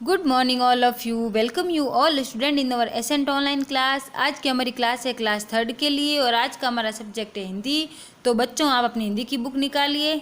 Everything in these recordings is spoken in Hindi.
Good morning all of you. Welcome you all student in our accent online class. आज की हमारी क्लास है क्लास 3rd के लिए और आज का हमारा सब्जेक्ट है हिंदी। तो बच्चों आप अपनी हिंदी की बुक निकालिए।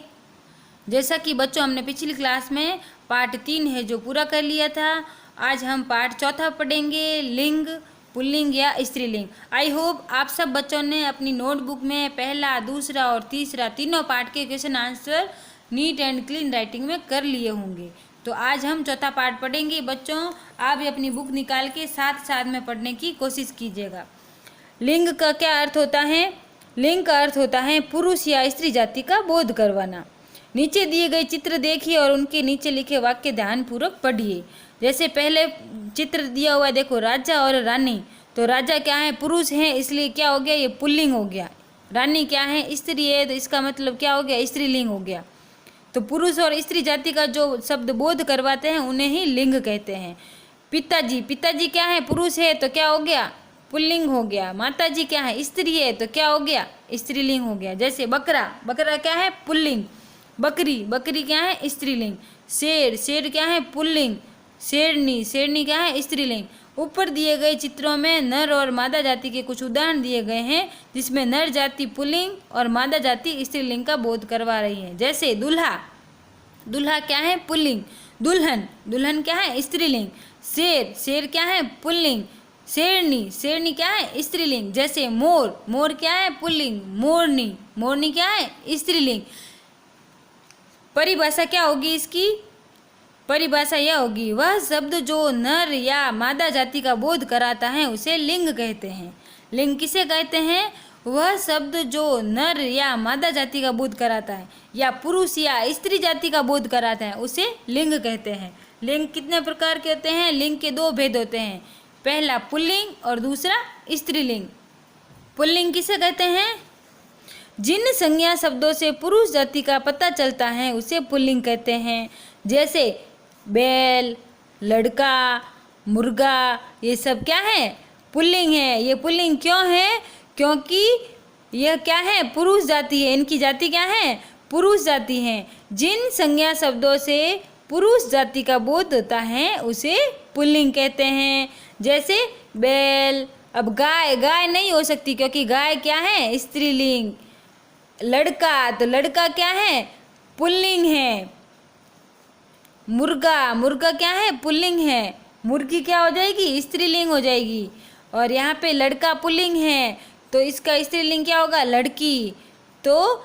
जैसा कि बच्चों हमने पिछली क्लास में पार्ट 3 है जो पूरा कर लिया था, आज हम पार्ट 4 पढ़ेंगे, लिंग, पुल्लिंग या स्त्रीलिंग। आई होप आप सब बच्चों ने अपनी नोटबुक में पहला, दूसरा और तीसरा तीनों पार्ट के question answer neat and clean writing में कर लिए होंगे। तो आज हम 4था पार्ट पढ़ेंगे। बच्चों आप भी अपनी बुक निकाल के साथ साथ में पढ़ने की कोशिश कीजिएगा। लिंग का क्या अर्थ होता है? लिंग का अर्थ होता है पुरुष या स्त्री जाति का बोध करवाना। नीचे दिए गए चित्र देखिए और उनके नीचे लिखे वाक्य ध्यानपूर्वक पढ़िए। जैसे पहले चित्र दिया हुआ है, देखो राजा और रानी। तो राजा क्या है? पुरुष है, इसलिए क्या हो गया? ये पुल्लिंग हो गया। रानी क्या है? स्त्री है, तो इसका मतलब क्या हो गया? स्त्रीलिंग हो गया। तो पुरुष और स्त्री जाति का जो शब्द बोध करवाते हैं उन्हें ही लिंग कहते हैं। पिताजी, पिताजी क्या है? पुरुष है, तो क्या हो गया? पुल्लिंग हो गया। माताजी क्या है? स्त्री है, तो क्या हो गया? स्त्रीलिंग हो गया। जैसे बकरा, बकरा क्या है? पुल्लिंग। बकरी, बकरी क्या है? स्त्रीलिंग। शेर, शेर क्या है? पुल्लिंग। शेरनी, शेरनी क्या है? स्त्रीलिंग। ऊपर दिए गए चित्रों में नर और मादा जाति के कुछ उदाहरण दिए गए हैं जिसमें नर जाति पुल्लिंग और मादा जाति स्त्रीलिंग का बोध करवा रही है। जैसे दूल्हा, दूल्हा क्या है? पुल्लिंग। दुल्हन, दुल्हन क्या है? स्त्रीलिंग। शेर, शेर क्या है? पुल्लिंग। शेरनी, शेरनी क्या है? स्त्रीलिंग। जैसे मोर, मोर क्या है? पुल्लिंग। मोरनी, मोरनी क्या है? स्त्रीलिंग। परिभाषा क्या होगी इसकी? परिभाषा यह होगी, वह शब्द जो नर या मादा जाति का बोध कराता है उसे लिंग कहते हैं। लिंग किसे कहते हैं? वह शब्द जो नर या मादा जाति का बोध कराता है या पुरुष या स्त्री जाति का बोध कराता है उसे लिंग कहते हैं। लिंग कितने प्रकार के होते हैं? लिंग के 2 भेद होते हैं, पहला पुल्लिंग और दूसरा स्त्रीलिंग। पुल्लिंग किसे कहते हैं? जिन संज्ञा शब्दों से पुरुष जाति का पता चलता है उसे पुल्लिंग कहते हैं। जैसे बैल, लड़का, मुर्गा, ये सब क्या है? पुल्लिंग है। ये पुल्लिंग क्यों है? क्योंकि यह क्या है? पुरुष जाति है। इनकी जाति क्या है? पुरुष जाति है। जिन संज्ञा शब्दों से पुरुष जाति का बोध होता है उसे पुल्लिंग कहते हैं। जैसे बैल। अब गाय, गाय नहीं हो सकती क्योंकि गाय क्या है? स्त्रीलिंग। लड़का, तो लड़का क्या है? पुल्लिंग है। मुर्गा, मुर्गा क्या है? पुल्लिंग है। मुर्गी क्या हो जाएगी? स्त्रीलिंग हो जाएगी। और यहाँ पे लड़का पुल्लिंग है तो इसका स्त्रीलिंग क्या होगा? लड़की। तो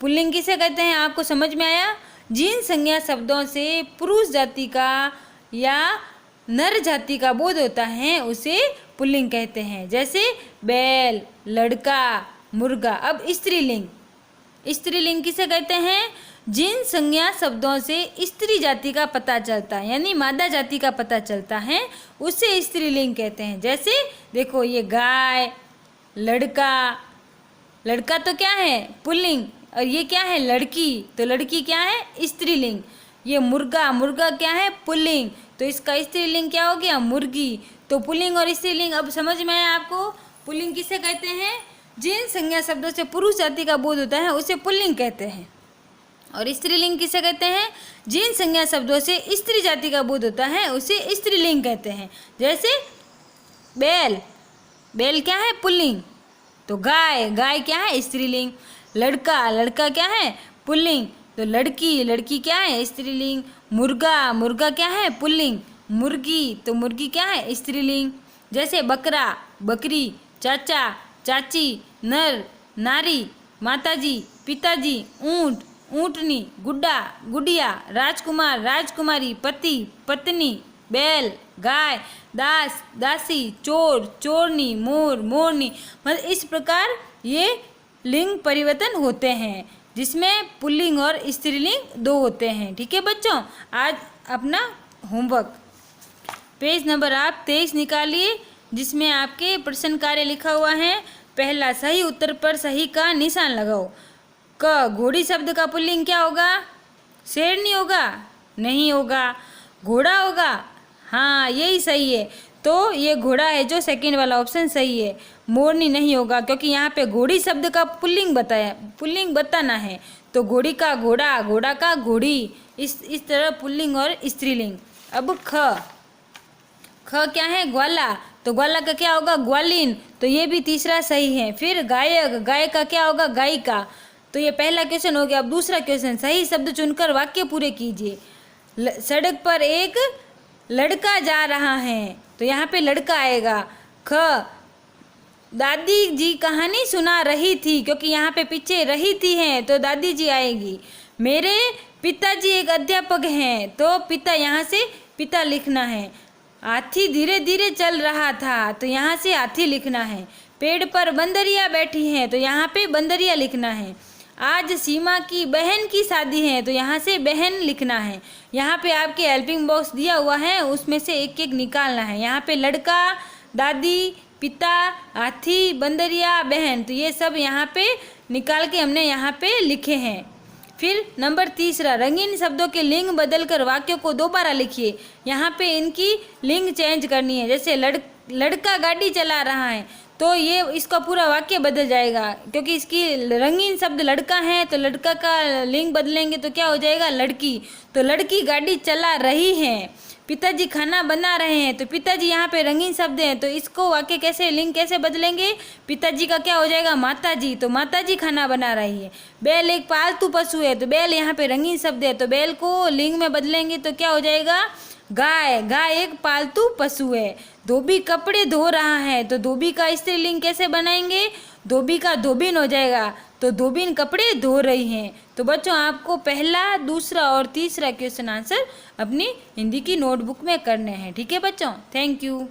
पुल्लिंग किसे कहते हैं? आपको समझ में आया? जिन संज्ञा शब्दों से पुरुष जाति का या नर जाति का बोध होता है उसे पुल्लिंग कहते हैं। जैसे बैल, लड़का, मुर्गा। अब स्त्रीलिंग, स्त्रीलिंग किसे कहते हैं? जिन संज्ञा शब्दों से स्त्री जाति का पता चलता है यानी मादा जाति का पता चलता है उसे स्त्रीलिंग कहते हैं। जैसे देखो ये गाय, लड़का, लड़का तो क्या है? पुल्लिंग। और ये क्या है? लड़की, तो लड़की क्या है? स्त्रीलिंग। ये मुर्गा, मुर्गा क्या है? पुल्लिंग, तो इसका स्त्रीलिंग क्या हो गया? मुर्गी। तो पुल्लिंग और स्त्रीलिंग अब समझ में आया आपको? पुल्लिंग किसे कहते हैं? जिन संज्ञा शब्दों से पुरुष जाति का बोध होता है उसे पुल्लिंग कहते हैं। और स्त्रीलिंग किसे कहते हैं? जिन संज्ञा शब्दों से स्त्री जाति का बोध होता है उसे स्त्रीलिंग कहते हैं। जैसे बैल, बैल क्या है? पुल्लिंग। तो गाय, गाय क्या है? स्त्रीलिंग। लड़का, लड़का क्या है? पुल्लिंग। तो लड़की, लड़की क्या है? स्त्रीलिंग। मुर्गा, मुर्गा क्या है? पुल्लिंग। मुर्गी, तो मुर्गी क्या है? स्त्रीलिंग। जैसे बकरा, बकरी। चाचा, चाची, नर, नारी, माताजी, पिताजी, ऊंट, ऊंटनी, गुड्डा, गुडिया, राजकुमार, राजकुमारी, पति, पत्नी, बैल, गाय, दास, दासी, चोर, चोरनी, मोर, मोरनी। मतलब इस प्रकार ये लिंग परिवर्तन होते हैं जिसमें पुल्लिंग और स्त्रीलिंग 2 होते हैं। ठीक है बच्चों, आज अपना होमवर्क पेज नंबर आप 23 निकालिए जिसमें आपके प्रश्न कार्य लिखा हुआ है। पहला, सही उत्तर पर सही का निशान लगाओ। क, घोड़ी शब्द का पुल्लिंग क्या होगा? शेरनी होगा? नहीं होगा। घोड़ा होगा? हाँ यही सही है। तो ये घोड़ा है जो सेकंड वाला ऑप्शन सही है। मोरनी नहीं होगा क्योंकि यहाँ पे घोड़ी शब्द का पुल्लिंग बताया, पुल्लिंग बताना है तो घोड़ी का घोड़ा, घोड़ा का घोड़ी, इस तरह पुल्लिंग और स्त्रीलिंग। अब ख क्या है, ग्वाला, तो ग्वाला का क्या होगा, ग्वालिन, तो ये भी तीसरा सही है। फिर गायक, गाय का क्या होगा, गायिका, तो ये पहला क्वेश्चन हो गया। अब दूसरा क्वेश्चन, सही शब्द चुनकर वाक्य पूरे कीजिए। सड़क पर एक लड़का जा रहा है, तो यहाँ पे लड़का आएगा। ख दादी जी कहानी सुना रही थी, क्योंकि यहाँ पे पीछे रही थी है तो दादी जी आएगी। मेरे पिताजी एक अध्यापक हैं, तो पिता यहाँ से पिता लिखना है। हाथी धीरे धीरे चल रहा था, तो यहाँ से हाथी लिखना है। पेड़ पर बंदरिया बैठी हैं, तो यहाँ पे बंदरिया लिखना है। आज सीमा की बहन की शादी है, तो यहाँ से बहन लिखना है। यहाँ पे आपके हेल्पिंग बॉक्स दिया हुआ है, उसमें से एक एक निकालना है। यहाँ पे लड़का, दादी, पिता, हाथी, बंदरिया, बहन, तो ये सब यहाँ पे निकाल के हमने यहाँ पे लिखे हैं। फिर नंबर तीसरा, रंगीन शब्दों के लिंग बदलकर वाक्यों को दोबारा लिखिए। यहाँ पे इनकी लिंग चेंज करनी है। जैसे लड़का गाड़ी चला रहा है, तो ये इसका पूरा वाक्य बदल जाएगा, क्योंकि इसकी रंगीन शब्द लड़का है, तो लड़का का लिंग बदलेंगे तो क्या हो जाएगा, लड़की, तो लड़की गाड़ी चला रही है। पिताजी खाना बना रहे हैं, तो पिताजी यहाँ पे रंगीन शब्द हैं, तो इसको वाक्य कैसे लिंग कैसे बदलेंगे, पिताजी का क्या हो जाएगा, माताजी, तो माताजी खाना बना रही है। बैल एक पालतू पशु है, तो बैल यहाँ पे रंगीन शब्द है, तो बैल को लिंग में बदलेंगे तो क्या हो जाएगा, गाय, गाय एक पालतू पशु है। धोबी कपड़े धो रहा है, तो धोबी का स्त्रीलिंग कैसे बनाएंगे, धोबी का धोबिन हो जाएगा, तो धोबिन कपड़े धो रही हैं। तो बच्चों आपको पहला, दूसरा और तीसरा क्वेश्चन आंसर अपनी हिंदी की नोटबुक में करने हैं। ठीक है बच्चों, थैंक यू।